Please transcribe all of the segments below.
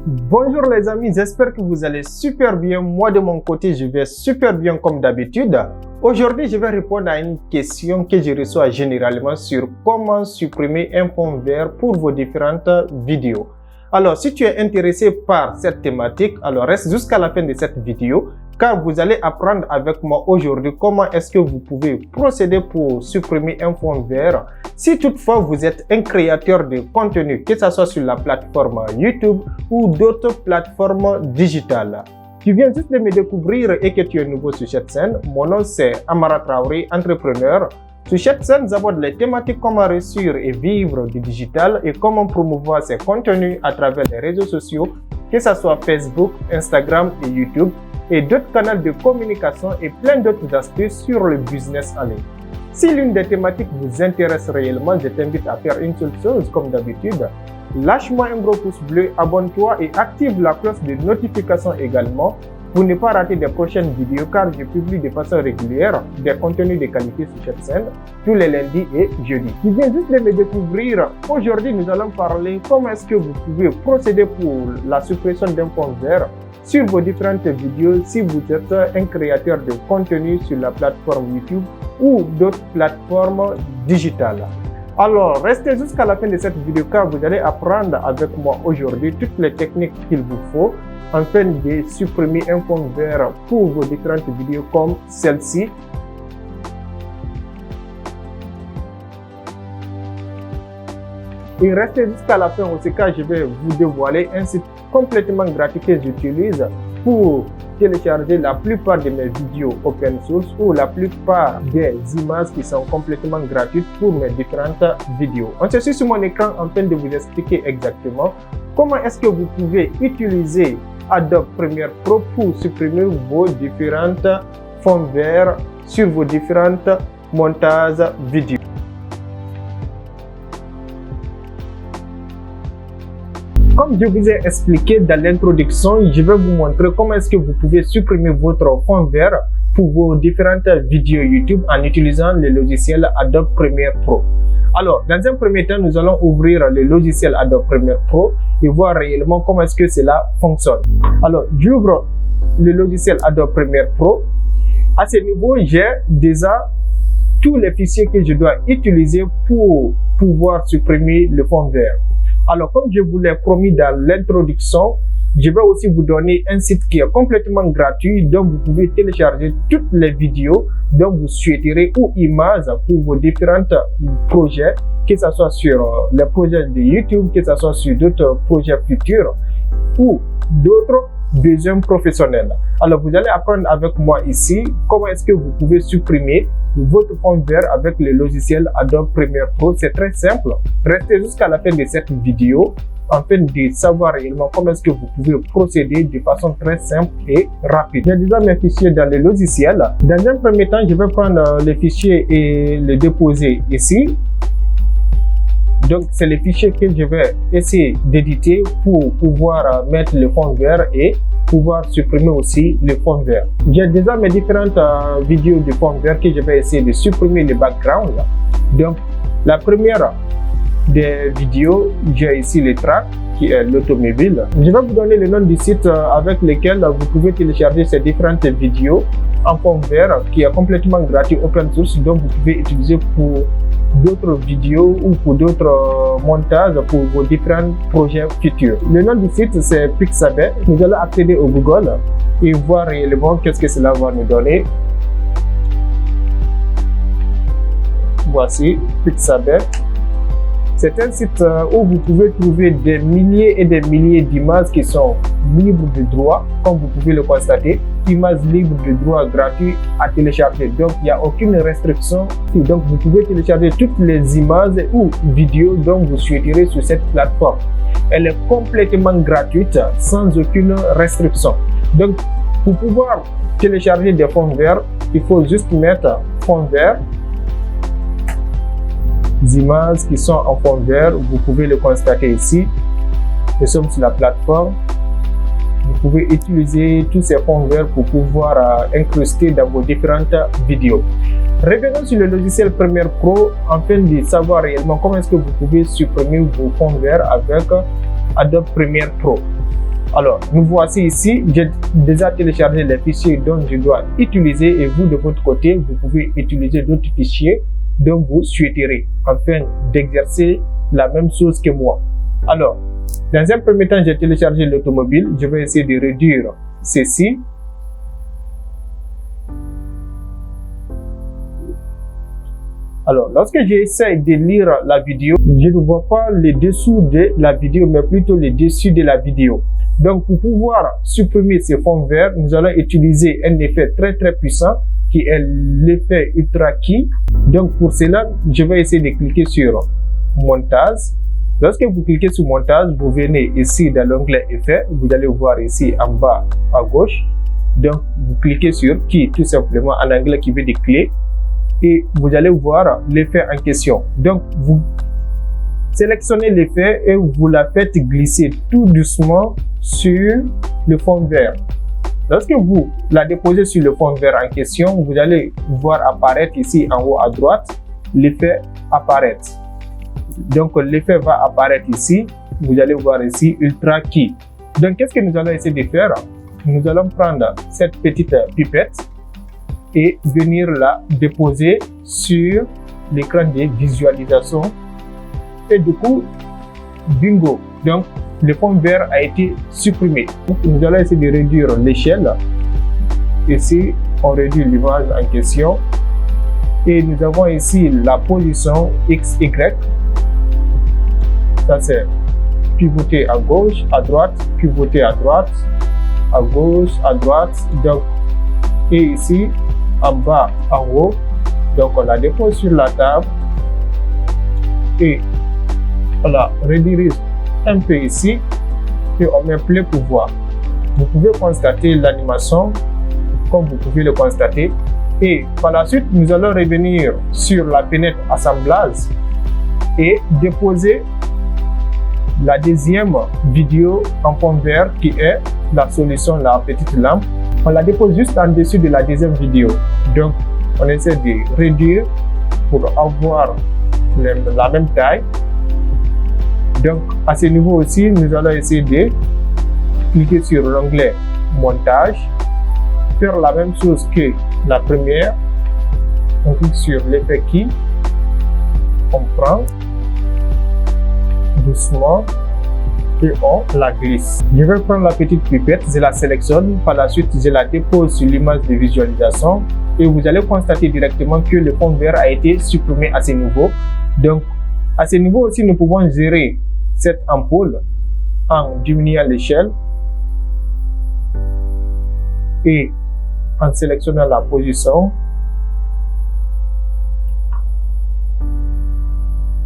Bonjour les amis, j'espère que vous allez super bien. Moi de mon côté, je vais super bien comme d'habitude. Aujourd'hui, je vais répondre à une question que je reçois généralement sur comment supprimer un fond vert pour vos différentes vidéos. Alors, si tu es intéressé par cette thématique, alors reste jusqu'à la fin de cette vidéo car vous allez apprendre avec moi aujourd'hui comment est-ce que vous pouvez procéder pour supprimer un fond vert si toutefois vous êtes un créateur de contenu, que ce soit sur la plateforme YouTube ou d'autres plateformes digitales. Tu viens juste de me découvrir et que tu es nouveau sur cette chaîne. Mon nom c'est Amara Traoré, entrepreneur. Sur cette chaîne, j'aborde les thématiques comment réussir et vivre du digital et comment promouvoir ses contenus à travers les réseaux sociaux, que ce soit Facebook, Instagram et YouTube, et d'autres canaux de communication et plein d'autres aspects sur le business en ligne. Si l'une des thématiques vous intéresse réellement, je t'invite à faire une seule chose comme d'habitude. Lâche-moi un gros pouce bleu, abonne-toi et active la cloche de notification également pour ne pas rater des prochaines vidéos car je publie de façon régulière des contenus de qualité sur cette chaîne tous les lundis et jeudis. Tu viens juste de me découvrir. Aujourd'hui, nous allons parler comment est-ce que vous pouvez procéder pour la suppression d'un fond vert sur vos différentes vidéos si vous êtes un créateur de contenu sur la plateforme YouTube ou d'autres plateformes digitales. Alors, restez jusqu'à la fin de cette vidéo car vous allez apprendre avec moi aujourd'hui toutes les techniques qu'il vous faut afin de supprimer un fond vert pour vos différentes vidéos comme celle-ci. Et restez jusqu'à la fin aussi car je vais vous dévoiler un site complètement gratuit que j'utilise pour télécharger la plupart de mes vidéos open source ou la plupart des images qui sont complètement gratuites pour mes différentes vidéos. On se suit sur mon écran en train de vous expliquer exactement comment est-ce que vous pouvez utiliser Adobe Premiere Pro pour supprimer vos différentes fonds verts sur vos différentes montages vidéo. Comme je vous ai expliqué dans l'introduction, je vais vous montrer comment est-ce que vous pouvez supprimer votre fond vert pour vos différentes vidéos YouTube en utilisant le logiciel Adobe Premiere Pro. Alors, dans un premier temps, nous allons ouvrir le logiciel Adobe Premiere Pro et voir réellement comment est-ce que cela fonctionne. Alors, j'ouvre le logiciel Adobe Premiere Pro. À ce niveau, j'ai déjà tous les fichiers que je dois utiliser pour pouvoir supprimer le fond vert. Alors, comme je vous l'ai promis dans l'introduction, je vais aussi vous donner un site qui est complètement gratuit dont vous pouvez télécharger toutes les vidéos dont vous souhaiterez ou images pour vos différents projets, que ce soit sur les projets de YouTube, que ce soit sur d'autres projets futurs ou d'autres besoins professionnels. Alors, vous allez apprendre avec moi ici comment est-ce que vous pouvez supprimer votre fond vert avec le logiciel Adobe Premiere Pro. C'est très simple. Restez jusqu'à la fin de cette vidéo afin de savoir réellement comment est-ce que vous pouvez procéder de façon très simple et rapide. J'ai déjà mes fichiers dans le logiciel. Dans un premier temps, je vais prendre les fichiers et les déposer ici. Donc, c'est les fichiers que je vais essayer d'éditer pour pouvoir mettre le fond vert et pouvoir supprimer aussi le fond vert. J'ai déjà mes différentes vidéos de fond vert que je vais essayer de supprimer le background. Donc, la première des vidéos, j'ai ici le track qui est l'automobile. Je vais vous donner le nom du site avec lequel vous pouvez télécharger ces différentes vidéos en fond vert qui est complètement gratuit, open source, donc vous pouvez utiliser pour d'autres vidéos ou pour d'autres montages pour vos différents projets futurs. Le nom du site c'est Pixabay. Nous allons accéder au Google et voir réellement qu'est-ce que cela va nous donner. Voici Pixabay. C'est un site où vous pouvez trouver des milliers et des milliers d'images qui sont libres de droit, comme vous pouvez le constater. Images libres de droit gratuits à télécharger. Donc, il n'y a aucune restriction. Donc, vous pouvez télécharger toutes les images ou vidéos dont vous souhaiterez sur cette plateforme. Elle est complètement gratuite, sans aucune restriction. Donc, pour pouvoir télécharger des fonds verts, il faut juste mettre fond vert. Images qui sont en fond vert, vous pouvez le constater ici. Nous sommes sur la plateforme. Vous pouvez utiliser tous ces fonds verts pour pouvoir incruster dans vos différentes vidéos. Revenons sur le logiciel Premiere Pro afin de savoir réellement comment est-ce que vous pouvez supprimer vos fonds verts avec Adobe Premiere Pro. Alors, nous voici ici, j'ai déjà téléchargé les fichiers dont je dois utiliser et vous de votre côté, vous pouvez utiliser d'autres fichiers dont vous souhaiterez afin d'exercer la même chose que moi. Alors, dans un premier temps, j'ai téléchargé l'automobile. Je vais essayer de réduire ceci. Alors, lorsque j'essaie de lire la vidéo, je ne vois pas le dessous de la vidéo, mais plutôt le dessus de la vidéo. Donc, pour pouvoir supprimer ces fonds verts, nous allons utiliser un effet très puissant qui est l'effet Ultra Key. Donc, pour cela, je vais essayer de cliquer sur Montage. Lorsque vous cliquez sur Montage, vous venez ici dans l'onglet Effet. Vous allez voir ici en bas à gauche. Donc, vous cliquez sur Key, tout simplement en anglais qui veut dire clé. Et vous allez voir l'effet en question. Donc, vous sélectionnez l'effet et vous la faites glisser tout doucement sur le fond vert. Lorsque vous la déposez sur le fond vert en question, vous allez voir apparaître ici en haut à droite l'effet apparaître. Donc, l'effet va apparaître ici. Vous allez voir ici Ultra Key. Donc, qu'est-ce que nous allons essayer de faire? Nous allons prendre cette petite pipette et venir la déposer sur l'écran de visualisation. Et du coup, bingo! Donc, le fond vert a été supprimé. Donc, nous allons essayer de réduire l'échelle. Ici, on réduit l'image en question. Et nous avons ici la position XY. Ça, c'est pivoter à gauche, à droite, pivoter à droite, à gauche, à droite. Donc, et ici, en bas, en haut. Donc, on la dépose sur la table. Et on la redirige un peu ici. Et on met plein pouvoir. Vous pouvez constater l'animation, comme vous pouvez le constater. Et par la suite, nous allons revenir sur la fenêtre assemblage et déposer la deuxième vidéo en fond vert qui est la solution, la petite lampe. On la dépose juste en dessus de la deuxième vidéo. Donc, on essaie de réduire pour avoir la même taille. Donc, à ce niveau aussi, nous allons essayer de cliquer sur l'onglet Montage, faire la même chose que la première. On clique sur l'effet Key, on prend doucement et on la glisse. Je vais prendre la petite pipette, je la sélectionne, par la suite je la dépose sur l'image de visualisation et vous allez constater directement que le fond vert a été supprimé à ce niveau. Donc, à ce niveau aussi, nous pouvons gérer cette ampoule en diminuant l'échelle et en sélectionnant la position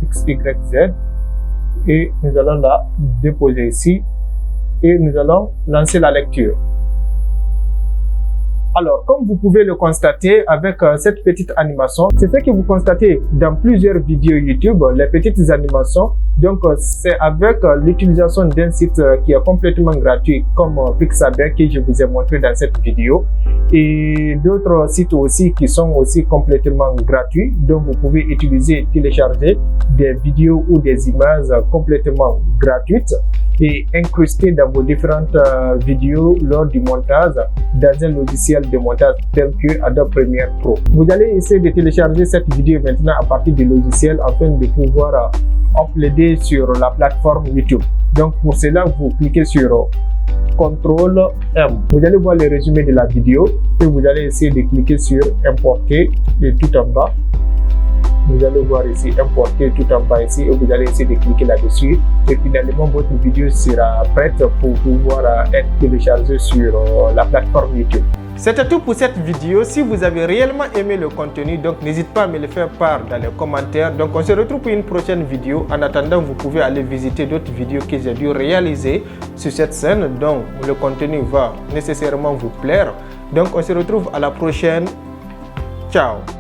X, Y, Z et nous allons la déposer ici et nous allons lancer la lecture. Alors, comme vous pouvez le constater avec cette petite animation, c'est ce que vous constatez dans plusieurs vidéos YouTube, les petites animations. Donc, c'est avec l'utilisation d'un site qui est complètement gratuit comme Pixabay que je vous ai montré dans cette vidéo et d'autres sites aussi qui sont aussi complètement gratuits. Donc, vous pouvez utiliser, télécharger des vidéos ou des images complètement gratuites et incruster dans vos différentes vidéos lors du montage dans un logiciel de montage tel que Adobe Premiere Pro. Vous allez essayer de télécharger cette vidéo maintenant à partir du logiciel afin de pouvoir uploader sur la plateforme YouTube. Donc pour cela, vous cliquez sur CTRL M. Vous allez voir le résumé de la vidéo et vous allez essayer de cliquer sur importer et tout en bas. Vous allez voir ici importer tout en bas ici et vous allez essayer de cliquer là-dessus et finalement votre vidéo sera prête pour pouvoir être téléchargée sur la plateforme YouTube. C'était tout pour cette vidéo. Si vous avez réellement aimé le contenu, donc n'hésitez pas à me le faire part dans les commentaires. Donc on se retrouve pour une prochaine vidéo. En attendant, vous pouvez aller visiter d'autres vidéos que j'ai dû réaliser sur cette chaîne. Donc le contenu va nécessairement vous plaire. Donc on se retrouve à la prochaine. Ciao.